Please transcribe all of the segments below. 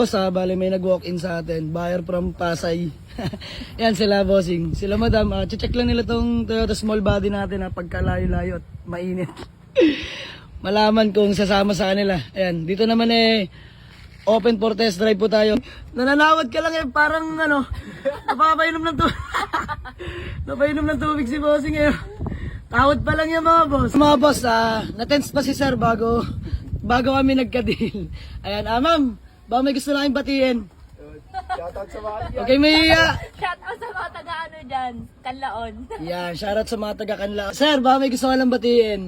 boss bali may nag-walk-in sa atin. Buyer from Pasay. Yan sila bossing. Sila madam, check lang nila tong Toyota small body natin pagkalayo-layo at mainit. Malaman kung sasama sa kanila. Ayan, dito naman open for test drive po tayo. Nananawad ka lang parang napapainom ng tubig. Napainom ng tubig si bossing Tawad pa lang yung mga boss. Mga boss, na-tense pa si sir bago kami nagka-deal. Ayan, ma'am, baka may gusto na kayong batiin. Shoutout sa mga Okay, may Shoutout sa mga taga-ano dyan, Kanlaon. yeah, shoutout sa mga taga-Kanlaon. Sir, baka may gusto ka lang batiin.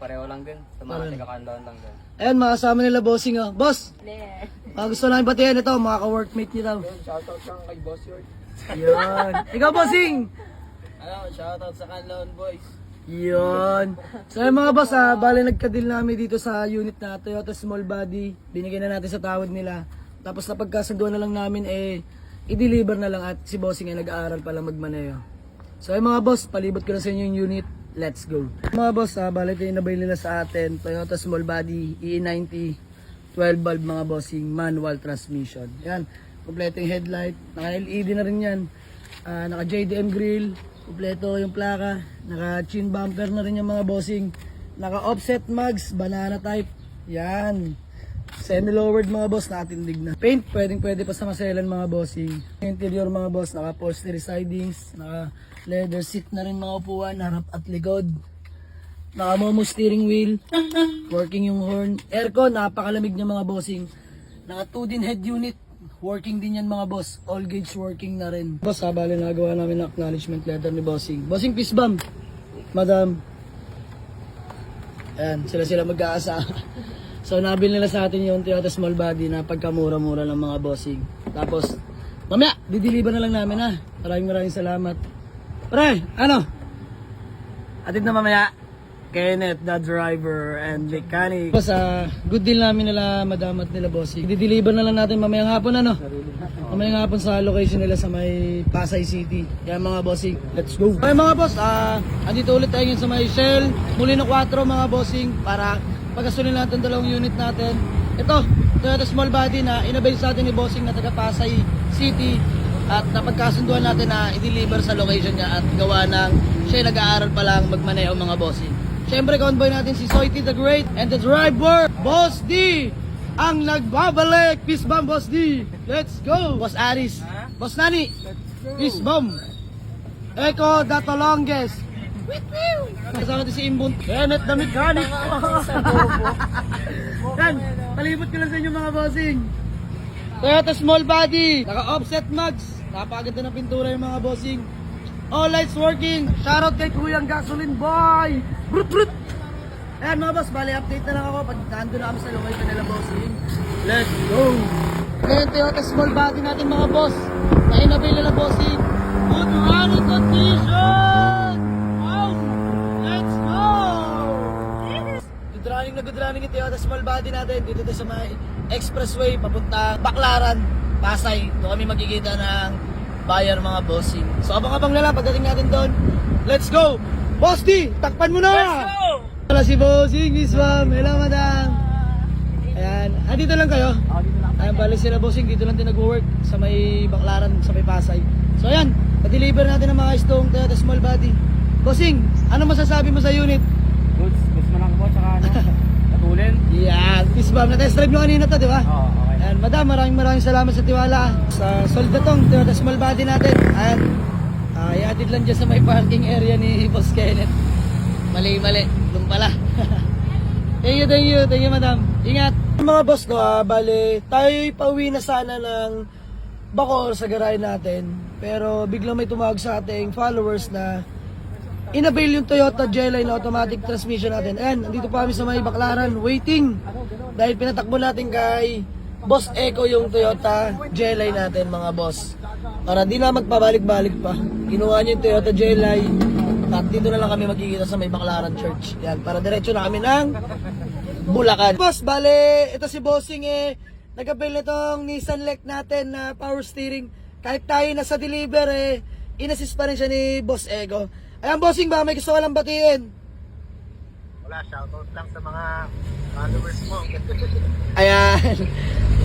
pareho lang din. Sa mga taga-Kanlaon lang din. Ayan, mga kasama nila bossing Boss, Le. baka gusto na kayong batiin ito, mga ka-workmate niyo daw. Shoutout lang kay Boss York. Yun. Ikaw, bossing! Shoutout sa Kanlaon boys. Yun. So yung mga boss, bali nagka-deal namin dito sa unit na Toyota Small Body. Binigyan na natin sa tawad nila. Tapos napagkasunduan na lang namin i-deliver na lang at si bossing nag-aaral pa lang magmaneho. So yung mga boss, palibot ko na sa inyo yung unit. Let's go. Mga boss, bali ito yung nabay nila sa atin. Toyota Small Body, E90, 12 valve mga bossing, manual transmission. Yan, kompleto yung headlight. Naka-LED na rin yan. Naka-JDM grill. Kompleto yung plaka, naka-chin bumper na rin yung mga bossing, naka-offset mags, banana type, yan. Semi-lowered mga boss, nakatindig na. Paint, pwede pa sa maselan mga bossing. Interior mga boss, naka-upholstery sidings, naka-leather seat na rin mga upuan, harap at likod. Naka-momo steering wheel, working yung horn. Aircon, napakalamig niya mga bossing. Naka 2-din head unit. Working din yan mga boss. All gauge working na rin. Boss, bali nagawa namin ng acknowledgement letter ni Bossing. Bossing, peace bomb. Madam. Ayan, sila mag-aasa. So, nabili nila sa atin yung Toyota Small Body na pagkamura-mura ng mga bossing. Tapos, mamaya, dideliver na lang namin Maraming salamat. Pre, atid na mamaya. Kenneth, the driver and mechanic. Boss, good deal namin nila madam at nila bossing. Di-deliver na lang natin mamayang hapon Mamayang hapon sa location nila sa may Pasay City. Yan mga bossing, let's go. Okay mga boss, andito ulit tayo sa may Shell Molino 4 mga bossing para pagkasulin natin dalawang unit natin. Ito, Toyota Small Body na inabay sa atin ni bossing na taga Pasay City. At napagkasunduan natin na i-deliver sa location niya at gawa ng siya nag-aaral pa lang magmaneho mga bossing. Siyempre, convoy natin si Soity the Great and the driver, Boss D, ang nagbabalik. Peace bomb, Boss D. Let's go. Boss Aris, Boss Nani, peace bomb. Echo, the longest. Kasama natin si Imbun, Kenneth the Mechanic. Yan, palibot ko lang sa inyo mga bossing. Toyota Small Body, naka-offset mags. Napakaganda ng pintura yung mga bossing. All lights working. Shoutout kay Kuyang Gasoline Boy. Brut brut. Ayan mga boss, bali update na lang ako pag nandun na kami sa location nila bossing. Let's go. Ngayon Toyota Small Body natin mga boss. Na inavail nila bossing. Good running condition. Wow. Let's go. Good running yung Toyota Small Body natin. Dito tayo sa may expressway papunta Baclaran, Pasay. Doon kami magkikita ng buyer mga bossing. So abang-abang na lang pagdating natin doon. Let's go! Boss D, takpan mo na! Let's go! Wala si bossing, Miss Ma'am. Hello madam. Ayan, dito lang kayo? Ayan, balik sila bossing. Dito lang din nag-work sa may Baclaran, sa may Pasay. So ayan, pa-deliver natin ang mga istong Toyota Small Body. Bossing, ano masasabi mo sa unit? Goods mo lang po, tsaka natulin. Yeah, Miss Ma'am, na-test drive nyo kanina to, di ba? Oo, okay. Ayan, madam, maraming salamat sa tiwala. Sa sold na tong Toyota Small Body natin. Ayan, iatid lang dyan sa may parking area ni Boss Kenneth. Mali, doon pala. Thank you madam. Ingat. Mga boss ko, bale, tayo pauwi na sana ng Bacoor sa garahe natin. Pero biglang may tumawag sa ating followers na inavail yung Toyota J-Line na automatic transmission natin. Ayan, nandito pa kami sa may Baclaran, waiting. Dahil pinatakbo natin kay Boss Echo yung Toyota J-Line natin mga boss. Para di na magpabalik-balik pa. Kinuha niya yung Toyota J-Line. At dito na lang kami magkikita sa may Baclaran Church. Yan, para diretso na kami ng Bulacan. Boss, bale, ito si Bossing nag-avail na itong Nissan Leaf natin na power steering. Kahit tayo nasa deliver inassist pa rin siya ni Boss Echo. Ayan bossing ba, may gusto ka lang batiin? Wala, shoutout lang sa mga followers mo. Ayan.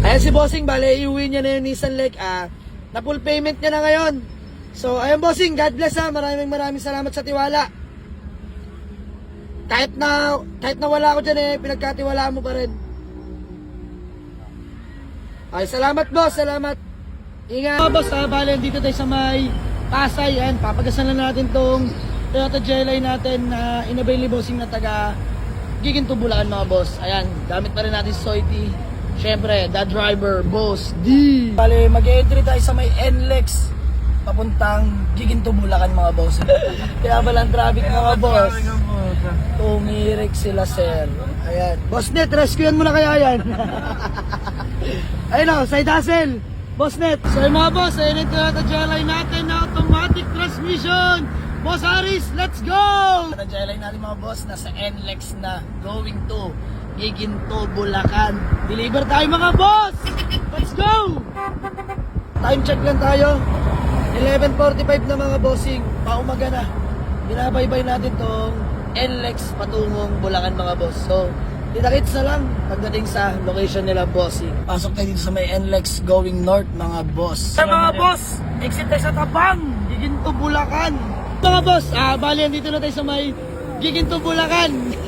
Ayan si Bossing, bale, iuwi niya na yung Nissan Lake. Na full payment niya na ngayon. So, ayan Bossing, God bless ha. Maraming salamat sa tiwala. Kahit na wala ako dyan pinagkatiwalaan mo pa rin. Ay, salamat boss, salamat. Ingat. Boss, bale, dito tayo sa may Pasay. Ayan, papagasan na natin tong Toyota J-Line natin na inabail ni Bossing na taga Giginto, Bulacan mga boss. Ayan, gamit pa rin natin si Soity. Syempre, the driver, Boss D. Bale, mag-entry tayo sa may NLEX papuntang Giginto, Bulacan mga boss. Kaya walang traffic mga boss. Tumirik sila sir. Ayan. Boss Net, rescuean mo na kaya yan. Ayun o, side hustle. Boss Net. So yung mga boss, ayun yung Toyota J-Line natin na automatic transmission. Boss Aris, let's go! Toyota J-Line natin mga boss, nasa NLEX na, going to Giginto, Bulacan. Deliver tayo mga boss! Let's go! Time check lang tayo. 11:45 na mga bossing. Paumaga na. Binabaybay natin tong NLEX patungong Bulacan mga boss. So, kita-kits na lang pagdating sa location nila bossing. Pasok tayo dito sa may NLEX going north mga boss. Sa mga boss, exit tayo sa Tabang, Giginto, Bulacan. Mga boss, bali dito na tayo sa may Giginto, Bulacan.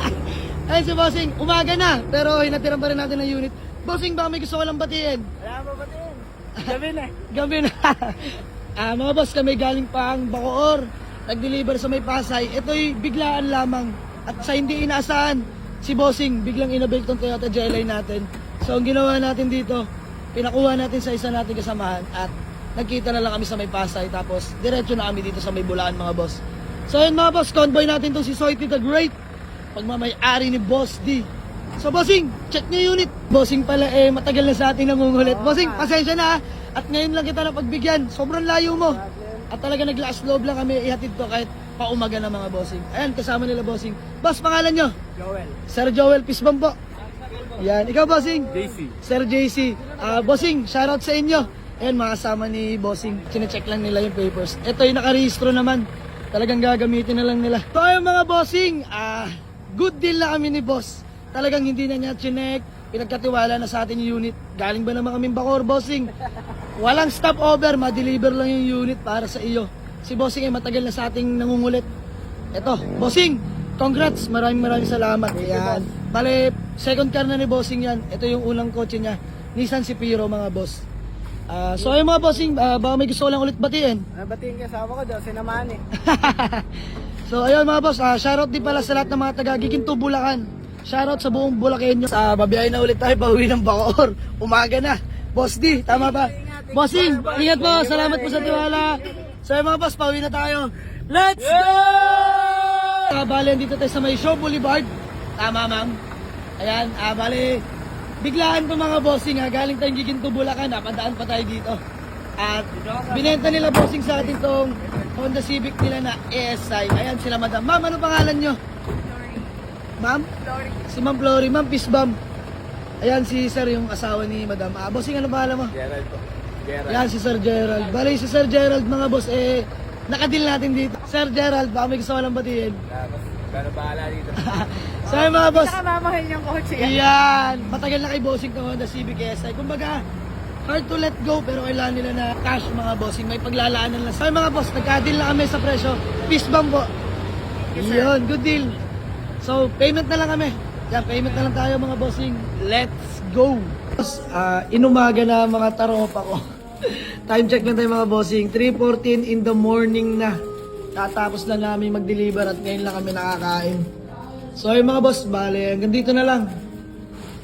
Ayun si bossing, umaga na, pero hinatiran pa rin natin ng unit. Bossing, baka may gusto ko lang batiin. Wala mo batiin. Gabi na. Gabi na. Mga boss, kami galing pang Bacoor. Nag-deliver sa may Pasay. Ito'y biglaan lamang. At sa hindi inaasahan, si bossing biglang inabil tong Toyota J-Line natin. So ang ginawa natin dito, pinakuha natin sa isa nating kasamahan at nagkita na lang kami sa may Pasay. Tapos diretso na kami dito sa may Bulacan mga boss. So yun mga boss, convoy natin tong si Soity the Great, pagmamay-ari ni Boss D. So bossing, check niyo unit. Bossing pala matagal na sa ating nangungulit. Bossing, pasensya na at ngayon lang kita napagbigyan. Sobrang layo mo. At talaga naglaas loob lang kami ihatid to kahit paumaga na mga bossing. Ayan, kasama nila bossing. Boss, pangalan nyo? Joel. Sir Joel Pisbam po. Yan, ikaw bossing? JC. Sir JC. Bossing, shoutout sa inyo. Ayan, mga kasama ni bossing. Chine-check lang nila yung papers. Ito yung nakarehistro naman. Talagang gagamitin na lang nila. So ayun mga bossing, good deal na kami ni boss. Talagang hindi na niya chinek. Pinagkatiwala na sa atin yung unit. Galing ba naman kaming Bacoor, bossing? Walang stopover, ma-deliver lang yung unit para sa iyo. Si bossing ay matagal na sa ating nangungulit. Eto, bossing, congrats, maraming salamat. Ayan. Bale, second car na ni bossing yan. Ito yung unang kotse niya, Nissan Cipiro mga boss. So ayun mga bossing, baka may gusto ko lang ulit batiin. Batiin ka sama ko daw, sinamahan eh. So ayun mga boss, shoutout din pala sa lahat ng mga taga Giginto, Bulacan. Shoutout sa buong Bulacanyo. Babiyahin na ulit tayo pauwi ng Bacoor. Umaga na. Boss D, tama ba? Bossing, ingat po. Salamat po sa tiwala. So mga boss, pauwi na tayo. Let's go! Bale, dito tayo sa may Show Boulevard. Tama ma'am. Ayan, bale, biglaan po mga bossing galing tayong Giginto, Bulacan. Napadaan pa tayo dito. At binenta nila bossing sa atin tong Honda Civic nila na ESI. Ayan sila madam. Ma'am, ano pangalan nyo? Ma'am? Glory. Si Ma'am Flory, Ma'am Pisbam. Ayan si Sir yung asawa ni Madam. Bossing, ano pangalan mo? Gerald po. Gerald. Ayan si Sir Gerald. Bali si Sir Gerald mga boss, nakadil natin dito. Sir Gerald, baka may gusto ko lang batiin. Tapos, gano'n bahala dito. So ayun mga boss, Nakamamahal niyang kotse yan. ayan, matagal na kay bossing ng Honda Civic SI. Kumbaga, hard to let go pero kailangan nila na cash mga bossing. May paglalaanan lang. So ayun mga boss, nagka-deal na kami sa presyo. Pisbam po. Yun, good deal. So, payment na lang kami. Yan, payment na lang tayo mga bossing. Let's go! Inumaga na mga taropa ko. Time check lang tayo mga bossing. 3:14 in the morning na. Tatapos na namin mag-deliver at ngayon lang kami nakakain. So, yung mga boss, bale, hanggang dito na lang.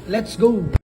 Let's go!